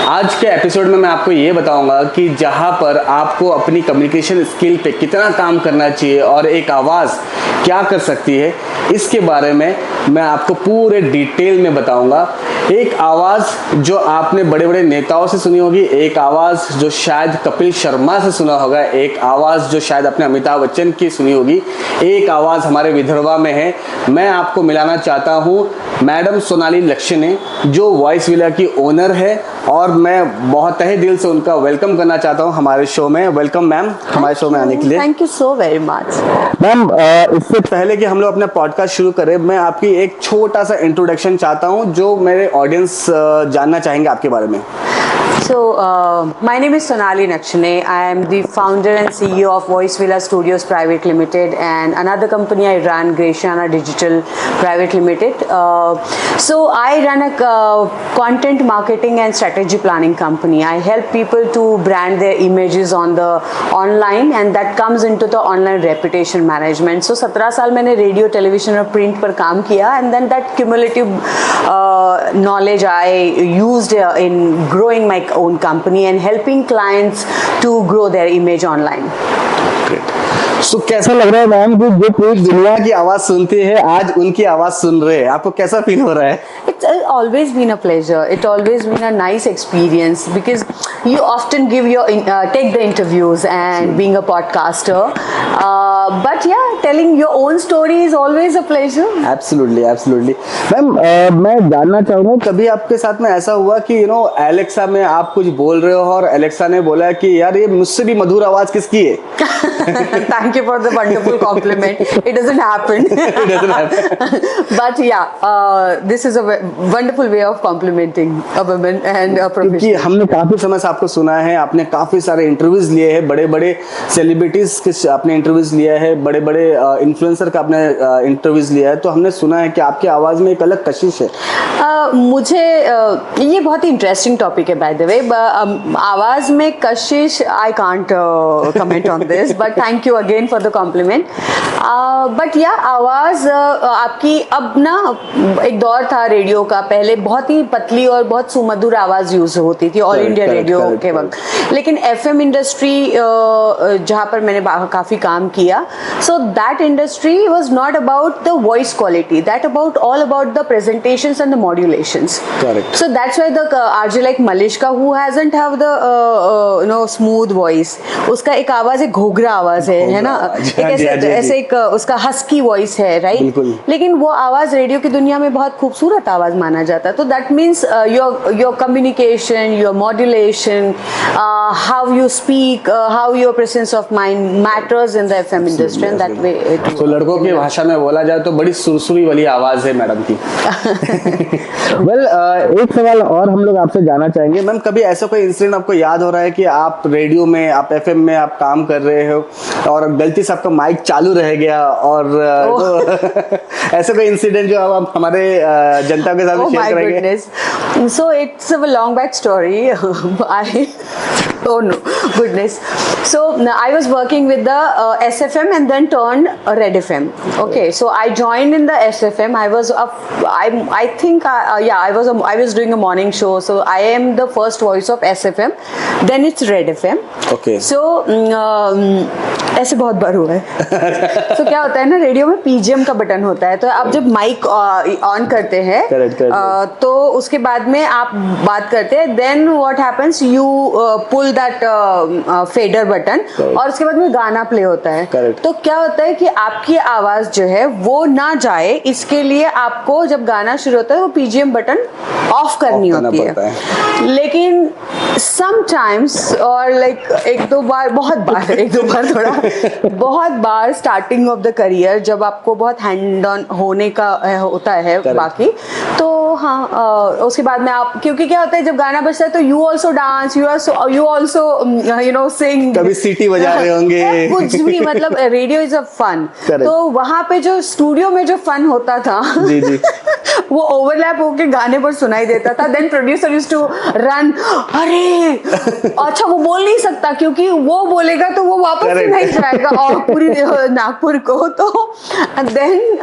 आज के एपिसोड में मैं आपको ये बताऊंगा कि जहां पर आपको अपनी कम्युनिकेशन स्किल पे कितना काम करना चाहिए और एक आवाज़ क्या कर सकती है, इसके बारे में मैं आपको पूरे डिटेल में बताऊंगा। एक आवाज़ जो आपने बड़े बड़े नेताओं से सुनी होगी, एक आवाज़ जो शायद कपिल शर्मा से सुना होगा, एक आवाज़ जो शायद अपने अमिताभ बच्चन की सुनी होगी, एक आवाज़ हमारे विदर्भा में है। मैं आपको मिलाना चाहता हूँ मैडम सोनाली लक्ष्णे, जो वॉइस विला की ओनर है, और मैं बहुत तहे दिल से उनका वेलकम करना चाहता हूँ हमारे शो में। वेलकम मैम हमारे शो में आने के लिए। Thank you so very much ma'am. इससे पहले कि हम लोग अपना पॉडकास्ट शुरू करें, मैं आपकी एक छोटा सा इंट्रोडक्शन चाहता हूँ जो मेरे ऑडियंस जानना चाहेंगे आपके बारे में। So, my name is Sonali Lakshane. I am the founder and CEO of Voice Villa Studios Private Limited, and another company I run, Gratiana Digital Private Limited. So, I run a content marketing and strategy planning company. I help people to brand their images on the online, and that comes into the online reputation management. So, 17 साल मैंने radio, television और print पर काम किया, and then that cumulative knowledge I used in growing my own company and helping clients to grow their image online. So, कैसा लग रहा है मैम कि जो पूरी दुनिया की आवाज सुनती है आज उनकी आवाज सुन रहे हैं, आपको कैसा फील हो रहा है? It's always been a pleasure. It always been a nice experience because you often give your take the interviews and being a podcaster. But yeah, telling your own story is always a pleasure. Absolutely, absolutely. Ma'am मैं जानना चाहूँगा कभी आपके साथ में ऐसा हुआ कि एलेक्सा में आप कुछ बोल रहे हो और एलेक्सा ने बोला कि यार ये मुझसे भी मधुर आवाज किसकी है? Thank you for the wonderful compliment. It doesn't happen. It doesn't happen. But yeah, this is a wonderful way of complimenting a woman and a professional. क्योंकि हमने काफी समय से आपको सुना है, आपने काफी सारे इंटरव्यूज लिए हैं, बड़े बड़े सेलिब्रिटीज के आपने इंटरव्यूज लिया है, बड़े बड़े इन्फ्लुएंसर का आपने इंटरव्यूज लिया है, तो हमने सुना है कि आपकी आवाज में एक अलग कशिश है। मुझे ये बहुत ही इंटरेस्टिंग टॉपिक है बाय द वे। आवाज में कशिश, I can't comment on this, but thank you again for the compliment. But या आवाज आपकी अब ना, एक दौर था रेडियो का, पहले बहुत ही पतली और बहुत सुमधुर आवाज यूज होती थी ऑल इंडिया रेडियो के वक्त, लेकिन एफएम इंडस्ट्री जहाँ पर मैंने काफी काम किया, so that industry was not about the voice quality, that about all about the presentations and the मॉड्यूलेशंस। So that's why the RJ like Malishka, who hasn't have the smooth voice, उसका एक आवाज है, घोघरा आवाज है ना, ऐसे एक उसका हस्की वॉइस है, राइट? लेकिन वो आवाज रेडियो की दुनिया में बहुत खूबसूरत आवाज माना जाता है। तो that means your communication, your modulation, how you speak, how your presence of mind matters in the FM industry, and that way. तो लड़कों की भाषा में बोला जाए तो बड़ी सुरसुरी वाली आवाज है मैडम की। वेल, एक सवाल और हम लोग आपसे जानना चाहेंगे मैम, कभी ऐसा कोई इंसिडेंट आपको याद हो रहा है कि आप रेडियो में, आप एफएम में आप काम कर रहे हो और गलती से आपका माइक चालू रह गया, और ऐसा कोई इंसिडेंट जो आप हमारे जनता के साथ शेयर करेंगे? So it's a long back story. Oh no, goodness. So I was working with the SFM and then turned Red FM. Okay, so I joined in the SFM. I was I was doing a morning show. So I am the first voice of SFM. Then it's Red FM. Okay. So ऐसे बहुत बार हुआ है। तो क्या होता है ना, radio में पीजीएम का बटन होता है, तो आप जब माइक ऑन करते हैं तो उसके बाद में आप बात करते हैं, then what happens, you pull that fader button, और उसके बाद में गाना प्ले होता है। तो क्या होता है कि आपकी आवाज जो है वो ना जाए, इसके लिए आपको जब गाना शुरू होता है वो पीजीएम बटन ऑफ करनी होती है। लेकिन समटाइम्स, और लाइक एक दो बार बहुत बार स्टार्टिंग ऑफ द करियर, जब आपको बहुत हैंड ऑन होने का होता है बाकी, तो हाँ, उसके बाद में आप, क्योंकि क्या होता है जब गाना बजता है तो you also dance, you also sing, कभी सीटी बजा रहे होंगे, कुछ भी, मतलब रेडियो इज अ फन। तो वहां पे जो स्टूडियो में जो फन होता था जी। वो ओवरलैप होके गाने पर सुनाई देता था। Then producer used to run, अरे अच्छा वो बोल नहीं सकता, क्योंकि वो बोलेगा तो वो वापस नहीं जाएगा और पूरी नागपुर को, तो देन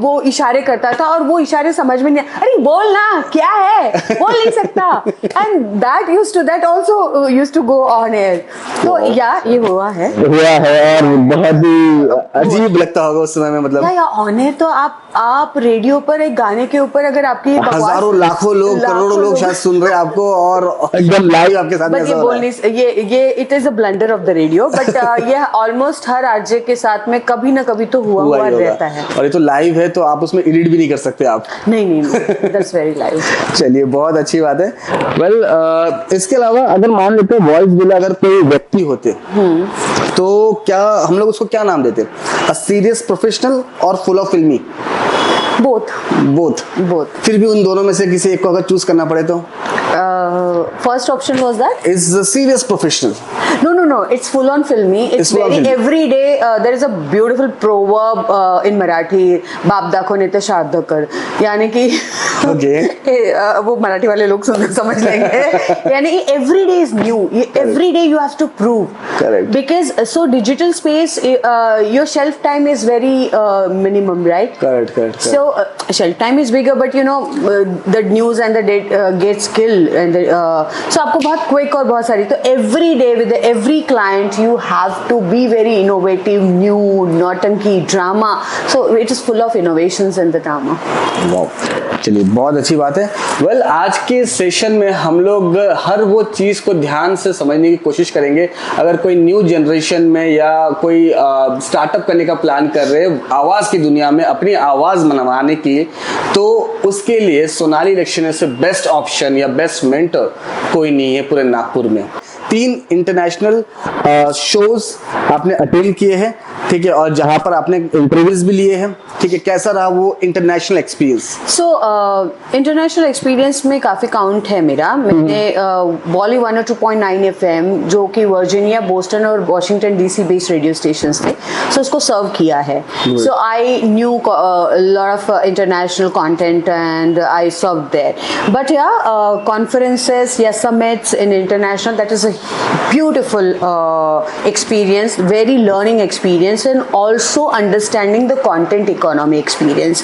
वो इशारे करता था और वो इशारे समझ में नहीं, अरे बोलना क्या है, बोल नहीं सकता. And that also used to go on air. तो या ये हुआ है और बहुत ही अजीब लगता होगा उस समय में, मतलब या ऑन एयर. तो आप रेडियो पर एक गाने के ऊपर अगर आपकी हजारों लाखों लोग, करोड़ों लोग शायद सुन रहे हैं आपको और एकदम लाइव आपके साथ ऐसा हो रहा है. ये it is a blunder of the radio, but ये ऑलमोस्ट हर आरजे के साथ में कभी ना कभी तो हुआ रहता है. और ये तो लाइव है तो आप उसमें एडिट भी नहीं कर सकते आप. नहीं, दैट्स वेरी लाइव. चलिए, बहुत अच्छी बात है. वेल, इसके अलावा अगर मान लेते हैं वॉइस विला अगर कोई व्यक्ति होते तो क्या हम लोग उसको क्या नाम देते? अ सीरियस प्रोफेशनल और फुल ऑफ फिल्मी? बोथ. फिर भी उन दोनों में से किसी एक को अगर चूज करना पड़े तो? First option was that is a serious professional. No, it's full on filmy. It's very every day. There is a beautiful proverb in Marathi, बाप दाखो नहीं तो श्राद्ध कर. यानी कि वो मराठी वाले लोग समझ लेंगे. यानी कि every day is new. Every day you have to prove. Correct. Because so digital space, your shelf time is very minimum, right? Correct. So shelf time is bigger, but you know the news and the date gets killed. And so आपको बहुत quick और बहुत सारी. तो every day with every client you have to be very innovative, new, नौटंकी, drama. So it is full of innovations in the drama. Wow. चलिए, बहुत अच्छी बात है. वेल, आज के सेशन में हम लोग हर वो चीज को ध्यान से समझने की कोशिश करेंगे. अगर कोई न्यू जनरेशन में या कोई स्टार्टअप करने का प्लान कर रहे हैं आवाज की दुनिया में अपनी आवाज मनवाने के लिए, तो उसके लिए सोनाली इलेक्शन से बेस्ट ऑप्शन या बेस्ट मेंटर कोई नहीं है पूरे नागपुर में. 3 इंटरनेशनल शोज आपने अटेंड किए हैं, ठीक है, और जहां पर आपने इंटरव्यूज भी लिए हैं, ठीक है. कैसा रहा वो international experience? So international experience में काफी काउंट है मेरा. मैंने बॉली 102.9 FM जो कि वर्जीनिया, बोस्टन और Washington DC based radio station थे, सो उसको सर्व किया है. So I knew lot of international content and I serve there. But या कॉन्फ्रेंसेस या summits in international, that is a beautiful experience, very learning experience, and also understanding the content economy experience.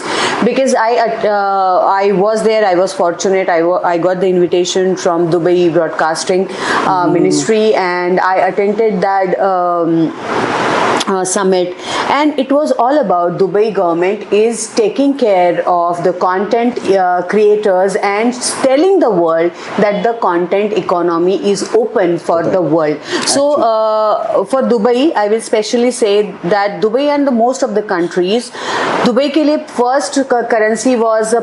Because I was there, I was fortunate, I got the invitation from Dubai Broadcasting Ministry, and I attended that summit, and it was all about Dubai government is taking care of the content creators and telling the world that the content economy is open for the world. So for Dubai, I will specially say that Dubai and the most of the countries, Dubai के लिए first currency was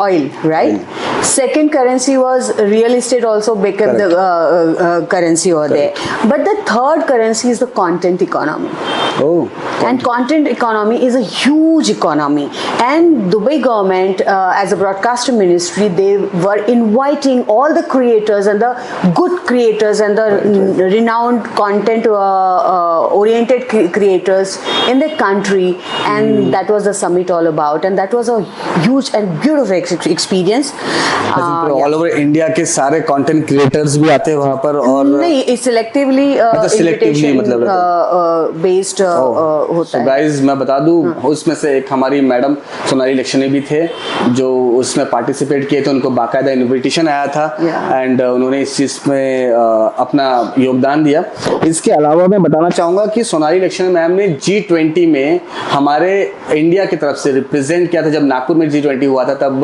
oil, right? Second currency was real estate, also became the currency over there. But the third currency is the content economy. And content economy is a huge economy, and Dubai government as a broadcaster ministry, they were inviting all the creators and the good creators and the renowned content oriented creators in the country, and that was the summit all about, and that was a huge and beautiful experience. All over India के सारे content creators भी आते हैं वहां पर? और नहीं, selectively मतलब बेस्ड होता है. गाइस, मैं बता दूं, उसमें से एक हमारी मैडम सोनाली इलेक्शन भी थे जो उसमें पार्टिसिपेट किए थे. उनको बाकायदा इनविटेशन आया था एंड उन्होंने इस चीज में अपना योगदान दिया. इसके अलावा मैं बताना चाहूंगा कि सोनाली इलेक्शन मैम ने G20 में हमारे इंडिया की तरफ से रिप्रेजेंट किया था. जब नागपुर में G20 हुआ था तब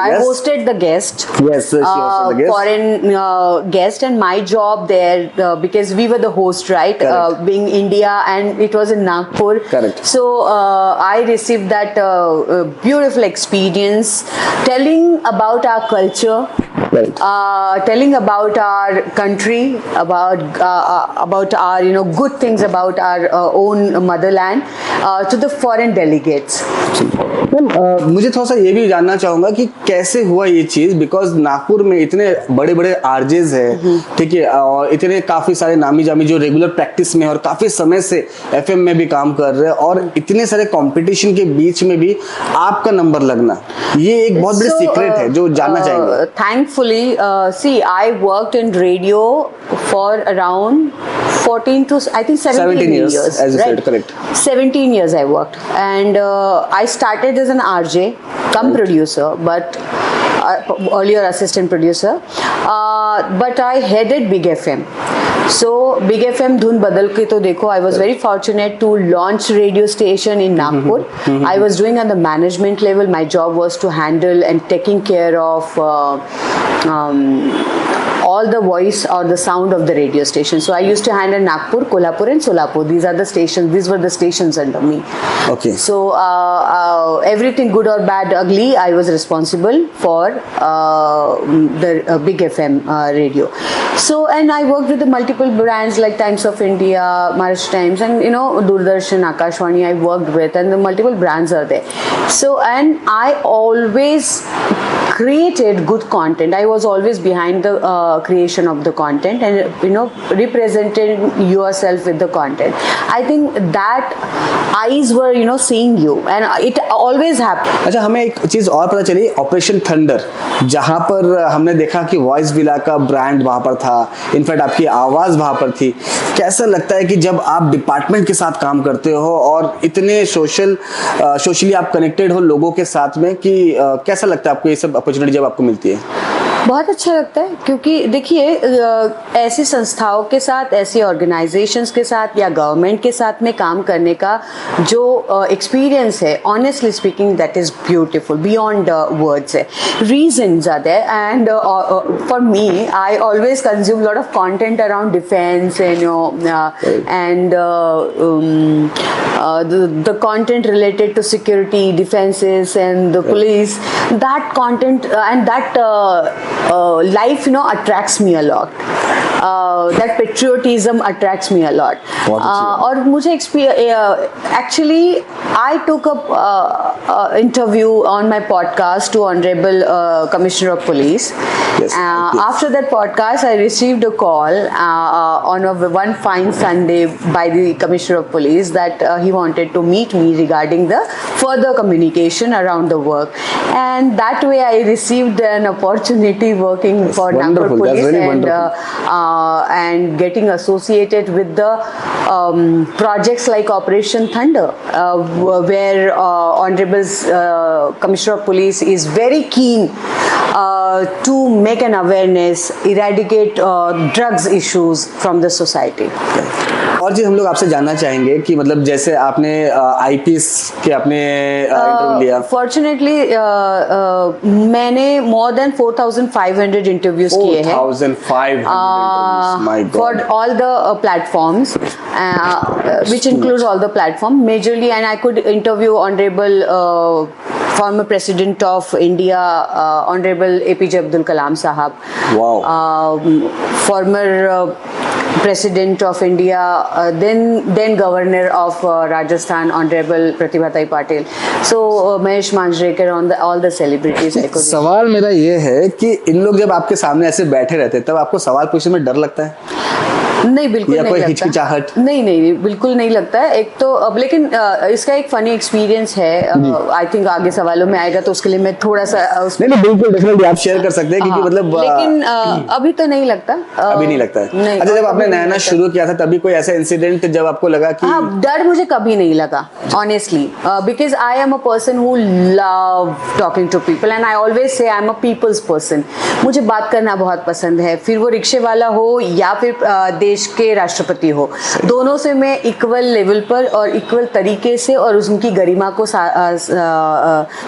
I hosted the guest. Yes, she hosted the guest. Foreign guest, and my job there because we were the host, right? Being India, and it was in Nagpur. Correct. So I received that beautiful experience, telling about our culture. Right. Telling about our country, about our good things about our own motherland to the foreign delegates. मुझे थोड़ा सा ये भी जानना चाहूंगा कि कैसे हुआ ये चीज, बिकॉज नागपुर में इतने बड़े बड़े आरजेज है, ठीक है, और इतने काफी सारे नामी जामी जो रेगुलर प्रैक्टिस में और काफी समय से FM में भी काम कर रहे हैं, और इतने सारे कंपटीशन के बीच में भी आपका नंबर लगना, ये एक बहुत बड़ी सीक्रेट है जो जानना चाहेंगे. Thankfully, see, I worked in radio for around 14 to I think 17 years, as you right? said, correct. 17 years I worked, and I started as an RJ. come producer, but earlier assistant producer. But I headed Big FM. So Big FM धुन बदल के तो देखो, I was very fortunate to launch radio station in Nagpur. I was doing at the management level. My job was to handle and taking care of all the voice or the sound of the radio station. So I used to handle Nagpur, Kolhapur and Solapur. These are the stations. These were the stations under me. Okay. So everything good or bad, ugly, I was responsible for the Big FM radio. So, and I worked with the multiple brands like Times of India, Maharashtra Times, and Doordarshan, Akashvani. I worked with, and the multiple brands are there. So, and I always created good content. I was always behind the creation of the content and represented yourself with the content. I think that eyes were seeing you, and it always happened. अच्छा, हमें एक चीज और पता चली, operation thunder, जहाँ पर हमने देखा कि वॉइस विला का ब्रांड वहाँ पर था, इनफैक्ट आपकी आवाज वहाँ पर थी। कैसा लगता है कि जब आप डिपार्टमेंट के साथ काम करते हो और इतने सोशली आप कनेक्टेड हो लोगों के साथ में, कि कैसा लगता है आपको ये सब अपॉर्चुनिटी जब आपको मिलती है? बहुत अच्छा लगता है, क्योंकि देखिए ऐसी संस्थाओं के साथ, ऐसी ऑर्गेनाइजेशंस के साथ या गवर्नमेंट के साथ में काम करने का जो एक्सपीरियंस है, honestly speaking, that is beautiful beyond words है. Reasons are there, and for me I always consume lot of content around defence and the content related to security, defenses and the police. That content and that life attracts me a lot. That patriotism attracts me a lot. और मुझे actually I took up interview on my podcast to Honorable Commissioner of Police. Yes, after that podcast I received a call on one fine Sunday by the Commissioner of Police that he wanted to meet me regarding the further communication around the work, and that way I received an opportunity working for Nagpur Police and getting associated with the projects like Operation Thunder, where Honorable Commissioner of Police is very keen to make an awareness, eradicate drugs issues from the society. और जी हम लोग आपसे जानना चाहेंगे कि मतलब जैसे आपने आईपीएस के आपने इंटरव्यू लिया, फॉर्चुनेटली मैंने मोर देन 4,500 इंटरव्यूज किए हैं 4,500 for all the platforms which includes all the platform majorly, and I could interview Honorable former President of India, Honorable APJ Abdul Kalam Sahab. Wow. Former President of India, then Governor of Rajasthan, Honorable Pratibha Patil. So Mahesh Manjrekar, on all the celebrities I could. सवाल मेरा ये है कि इन लोग जब आपके सामने ऐसे बैठे रहते हैं तब आपको सवाल पूछने में डर लगता है? नहीं, बिल्कुल या नहीं कोई लगता. हिचकिचाहट? नहीं, बिल्कुल नहीं लगता है. एक तो अब लेकिन इसका एक फनी एक्सपीरियंस है, आई थिंक आगे सवालों में आएगा, तो उसके लिए मैं थोड़ा सा नहीं बिल्कुल डेफिनेटली आप शेयर कर सकते हैं, क्योंकि मतलब लेकिन अभी तो नहीं लगता. अभी नहीं लगता है. नहीं, अच्छा, जब आपने नया शुरू किया था तभी कोई ऐसा इंसिडेंट जब आपको लगा कि डर मुझे कभी नहीं लगा, honestly, because I am a person who love talking to people, and I always say I am a people's person. मुझे बात करना बहुत पसंद है, फिर वो रिक्शे वाला हो या फिर देश के राष्ट्रपति हो, दोनों से मैं इक्वल लेवल पर और इक्वल तरीके से और उनकी गरिमा को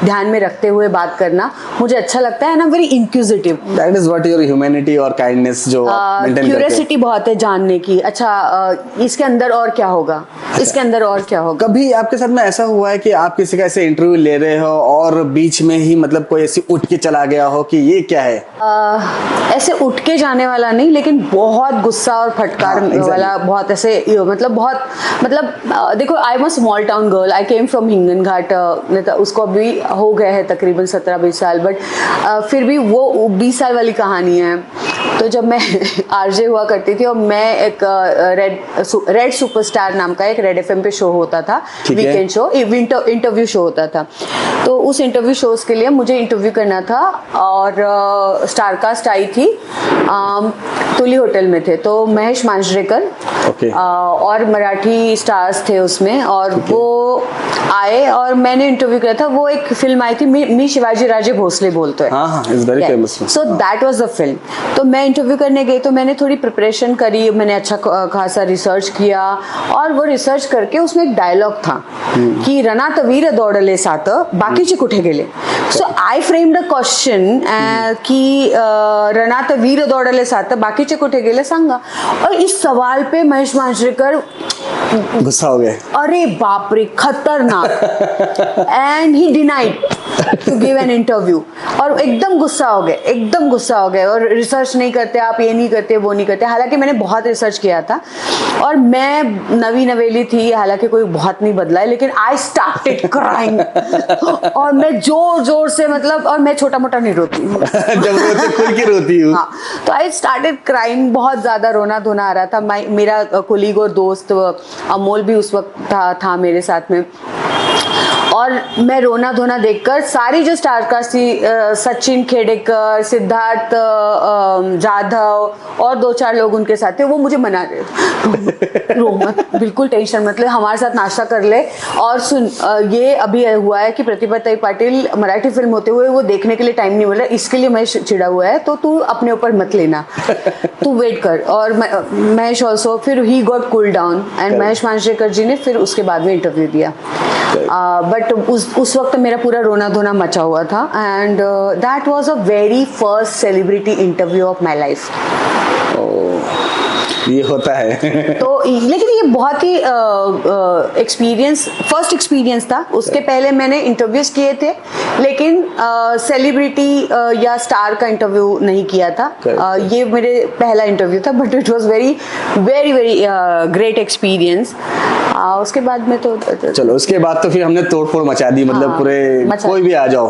ध्यान में रखते हुए बात करना मुझे अच्छा लगता है. And I am very inquisitive. That is what your humanity और काइंडनेस जो मेंटेन करते हैं. क्यूरियोसिटी बहुत है जानने की. अच्छा, इसके अंदर और क्या होगा, इसके अंदर और क्या होगा. कभी आपके साथ में ऐसा हुआ है कि आप किसी का ऐसे इंटरव्यू ले रहे हो और बीच में ही मतलब कोई ऐसी उठ के चला गया हो कि ये क्या है? ऐसे उठ के जाने वाला नहीं, लेकिन बहुत गुस्सा और फटकार वाला, बहुत ऐसे मतलब देखो, आई am a small town girl. I came from हिंगन घाट. उसको अभी हो गए हैं तकरीबन 17-20 साल, बट फिर भी वो 20 साल वाली कहानी है. तो जब मैं आरजे हुआ करती थी और मैं एक रेड सुपरस्टार नाम का एक रेड एफएम पे शो होता था, वीकेंड शो, इंटरव्यू शो होता था। तो उस इंटरव्यू शोज के लिए मुझे इंटरव्यू करना था और स्टारकास्ट आई थी, तुली होटल में थे, तो महेश मांजरेकर और मराठी स्टार्स थे उसमें, और वो आए और मैंने इंटरव्यू किया था। वो एक फिल्म आई थी, मी शिवाजी राजे भोसले बोलते हैं, so that was the film. तो मैं इंटरव्यू करने गई, तो मैंने थोड़ी प्रिपरेशन करी, मैंने अच्छा खासा रिसर्च किया, और वो रिसर्च करके उसमें एक डायलॉग था कि रनात वीर दौड़ले सात बाकीचे कुठे गेले। सो आई फ्रेम्ड अ क्वेश्चन कि रनात वीर दौड़ले सात बाकीचे कुठे गेले सांगा, और इस सवाल पे महेश मांजरेकर गुस्सा हो गए, अरे बाप रे खतरनाक, and he denied to give an interview, और एकदम गुस्सा हो गए और रिसर्च नहीं करते आप, ये नहीं करते वो नहीं करते। हालांकि मैंने बहुत रिसर्च किया था और मैं नवी नवेली थी, हालांकि कोई बहुत नहीं बदला है, लेकिन आई स्टार्टेड क्राइंग और मैं जोर से, मतलब, और मैं छोटा मोटा नहीं रोती हूँ जब रोते खुल के रोती हूँ। हाँ, तो आई स्टार्टेड क्राइंग, बहुत ज्यादा रोना धोना आ रहा था। मेरा कोलीग और दोस्त अमोल भी उस वक्त था मेरे साथ में, और मैं रोना धोना देखकर सारी जो स्टारकास्ट थी, सचिन खेडेकर, सिद्धार्थ जाधव और 2-4 लोग उनके साथ थे, वो मुझे मना रहे, रो मत, बिल्कुल टेंशन मत ले, हमारे साथ नाश्ता कर ले, और सुन ये अभी हुआ है कि प्रतिभा ताई पाटिल मराठी फिल्म होते हुए वो देखने के लिए टाइम नहीं मिल रहा, इसके लिए महेश चिड़ा हुआ है, तो तू अपने ऊपर मत लेना, तू वेट कर। और महेश ऑल्सो, फिर he got cool down, and Mahesh Manjrekar ji ने फिर उसके बाद में इंटरव्यू दिया। बट उस वक्त मेरा पूरा रोना धोना मचा हुआ था, and that was a very first celebrity interview of my life. ये होता है तो लेकिन ये बहुत ही फर्स्ट एक्सपीरियंस था। उसके पहले मैंने इंटरव्यूज किए थे, लेकिन सेलिब्रिटी या स्टार का इंटरव्यू नहीं किया था। ये मेरे पहला इंटरव्यू था, but it was very very very great experience. उसके बाद में तो चलो, उसके बाद तो फिर हमने तोड़ फोड़ मचा दी, मतलब पूरे कोई भी आ जाओ।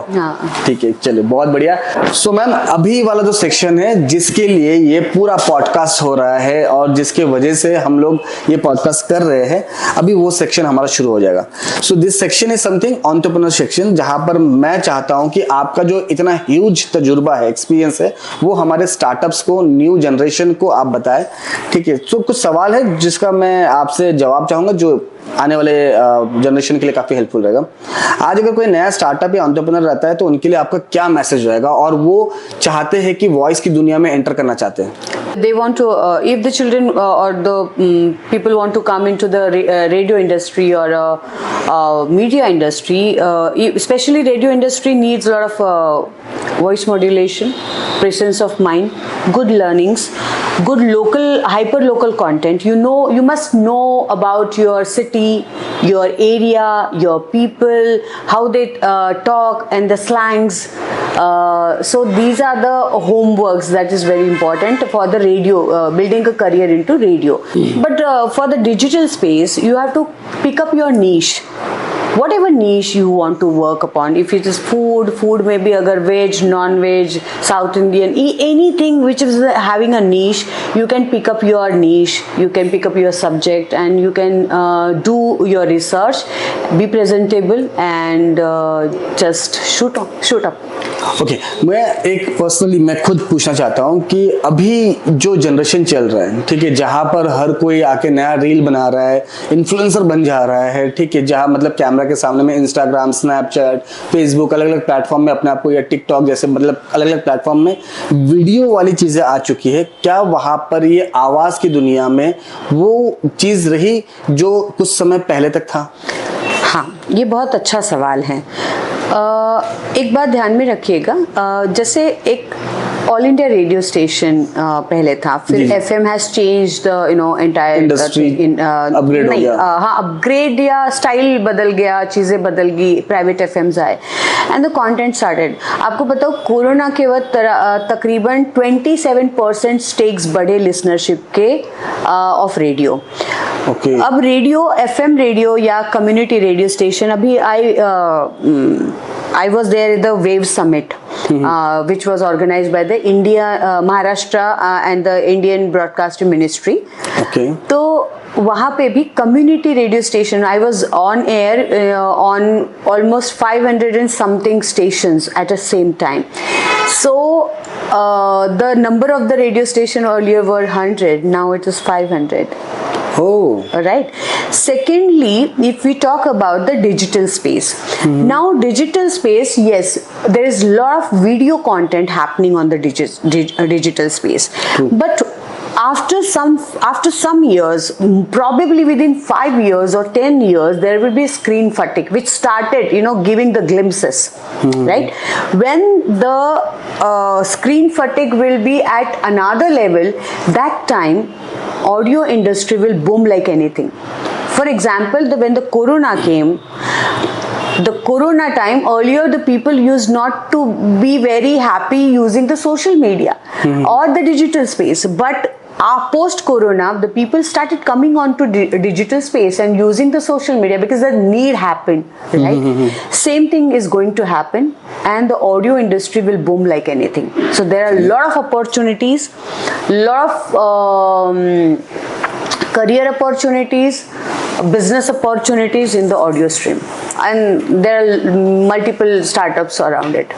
ठीक है, चलो, बहुत बढ़िया। सो मैम, अभी वाला जो सेक्शन है जिसके लिए ये पूरा पॉडकास्ट हो रहा है और जिसके वजह से हम लोग ये पॉडकास्ट कर रहे हैं, अभी वो सेक्शन हमारा शुरू हो जाएगा। So this section is something entrepreneur section, जहां पर मैं चाहता हूं कि आपका जो इतना ह्यूज तजुर्बा है, एक्सपीरियंस है, वो हमारे स्टार्टअप्स को, न्यू जनरेशन को आप बताएं। ठीक है, तो कुछ सवाल है जिसका मैं आपसे जवाब चाहूंगा, जो आने वाले जनरेशन के लिए काफी हेल्पफुल रहेगा। आज अगर कोई नया स्टार्टअप या एंटरप्रेन्योर रहता है तो उनके लिए आपका क्या मैसेज रहेगा, और वो चाहते हैं कि वॉइस की दुनिया में एंटर करना चाहते हैं? They want to, if the children or the people want to come into the radio industry or media industry, especially radio industry needs a lot of voice modulation, presence of mind, good learnings, good local, hyper local content. You must know about your city, your area, your people, how they talk, and the slangs. So these are the homeworks that is very important for the radio, building a career into radio. But for the digital space, you have to pick up your niche. Whatever niche you want to work upon, if it is food may be agar veg, non-veg, South Indian, anything which is having a niche, you can pick up your niche, you can pick up your subject, and you can do your research, be presentable, and just shoot up. Okay, मैं एक personally मैं खुद पूछना चाहता हूँ कि अभी जो जनरेशन चल रहा है, ठीक है, जहाँ पर हर कोई आके नया रील बना रहा है, इन्फ्लुएंसर बन जा रहा है, ठीक है, जहाँ मतलब कैमरा के सामने में इंस्टाग्राम, स्नैपचैट, फेसबुक, अलग अलग प्लेटफॉर्म में अपने आप को, या टिकटॉक जैसे मतलब अलग अलग प्लेटफॉर्म में वीडियो वाली चीजें आ चुकी है, क्या वहाँ पर ये आवाज की दुनिया में वो चीज रही जो कुछ समय पहले तक था? हाँ, ये बहुत अच्छा सवाल है। एक बात ध्यान में रखिएगा, जैसे एक ऑल इंडिया रेडियो स्टेशन पहले था, फिर FM has changed entire industry, upgrade हो गया। हाँ, अपग्रेड या स्टाइल बदल गया, चीजें बदल गई, प्राइवेट FMs आए, एंड द कंटेंट स्टार्टेड। आपको बताओ, कोरोना के वक्त तकरीबन 27% स्टेक्स बढ़े लिसनरशिप के ऑफ रेडियो। अब रेडियो, FM रेडियो या कम्युनिटी रेडियो स्टेशन, अभी I was there in the wave summit, which was organized by the Maharashtra and the Indian Broadcasting Ministry. Okay. तो वहाँ पे भी community radio station, I was on air on almost 500 and something stations at the same time. So the number of the radio station earlier were 100, now it is 500. Oh. Right. Secondly, if we talk about the digital space, now digital space, yes, there is a lot of video content happening on the digital space. True. But after some years, probably within 5 years or 10 years, there will be screen fatigue, which started, giving the glimpses, right? When the screen fatigue will be at another level, that time audio industry will boom like anything. For example, when the corona came, the corona time, earlier the people used not to be very happy using the social media or the digital space, but post corona the people started coming on to digital space and using the social media because the need happened, right? Same thing is going to happen, and the audio industry will boom like anything. So there are a lot of opportunities, lot of career opportunities, business opportunities in the audio stream, and there are multiple startups around it.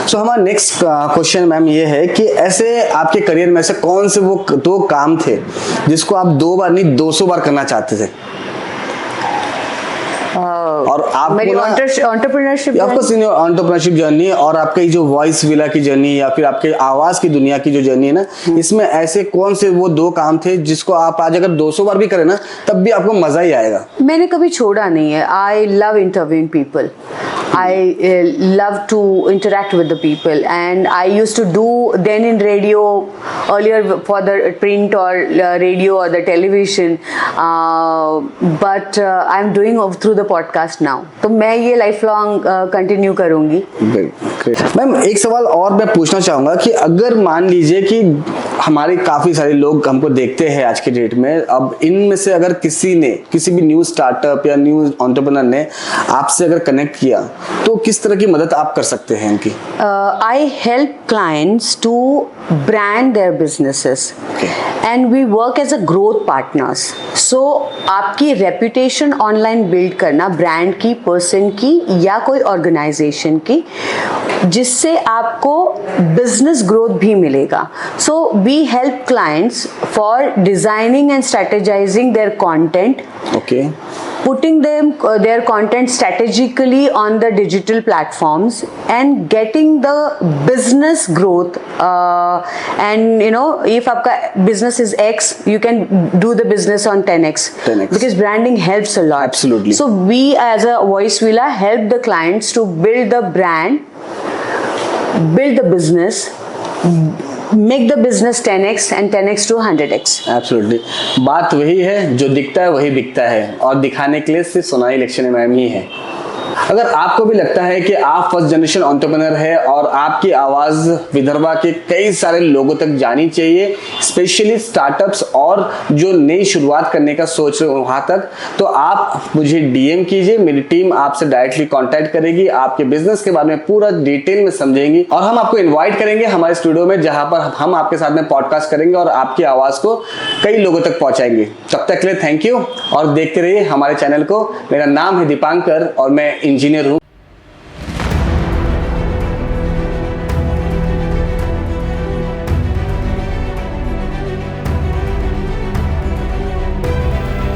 So हमारा next question ma'am ये है कि ऐसे आपके career में ऐसे कौन से वो 2 काम थे जिसको आप 2 बार नहीं 200 बार करना चाहते थे? और आप मेरी एंटरप्रेन्योरशिप जर्नी और आपका जो वॉइस विला की जर्नी या फिर आपके आवाज की दुनिया की जो जर्नी है ना, इसमें ऐसे कौन से वो 2 काम थे जिसको आप आज अगर 200 बार भी करें ना तब भी आपको मजा ही आएगा? मैंने कभी छोड़ा नहीं है. I love interviewing people. I love to interact with the people, and I used to do then in radio earlier for the print or radio or the television, but I'm doing through the podcast now. तो मैं ये life long continue करूंगी. Ma'am एक सवाल और मैं पूछना चाहूंगा कि अगर मान लीजिए कि हमारे काफी सारे लोग हमको देखते हैं आज के डेट में, अब इनमें से अगर किसी भी न्यू स्टार्टअप या न्यू एंटरप्रेन्योर ने आपसे अगर कनेक्ट किया तो किस तरह की मदद आप कर सकते हैं इनकी? I help clients to brand their businesses and we work as a growth partners. So आपकी रेपुटेशन ऑनलाइन बिल्ड करना, ब्रांड की, पर्सन की या कोई ऑर्गेनाइजेशन की, जिससे आपको बिजनेस ग्रोथ भी मिलेगा. So we help clients for designing and strategizing their content, okay, putting their content strategically on the digital platforms and getting the business growth, and if आपका business is X, you can do the business on 10x because branding helps a lot. Absolutely. So we as a Voice Villa help the clients to build the brand, build the business, make the business 10x and 10x to 100x. Absolutely. बात वही है, जो दिखता है वही बिकता है, और दिखाने के लिए सिर्फ सोनाली इलेक्शन मैम ही है. अगर आपको भी लगता है कि आप फर्स्ट जनरेशन एंटरप्रेन्योर है और आपकी आवाज विदर्भा के कई सारे लोगों तक जानी चाहिए, स्पेशली स्टार्टअप्स और जो नई शुरुआत करने का सोच रहे हो वहां तक, तो आप मुझे डीएम कीजिए. मेरी टीम आपसे डायरेक्टली कांटेक्ट करेगी, आपके बिजनेस के बारे में पूरा डिटेल में समझेंगी और हम आपको इन्वाइट करेंगे हमारे स्टूडियो में, जहां पर हम आपके साथ में पॉडकास्ट करेंगे और आपकी आवाज को कई लोगों तक पहुंचाएंगे. तब तक के लिए थैंक यू और देखते रहिए हमारे चैनल को. मेरा नाम है दीपांकर और मैं इंजीनियर हूँ.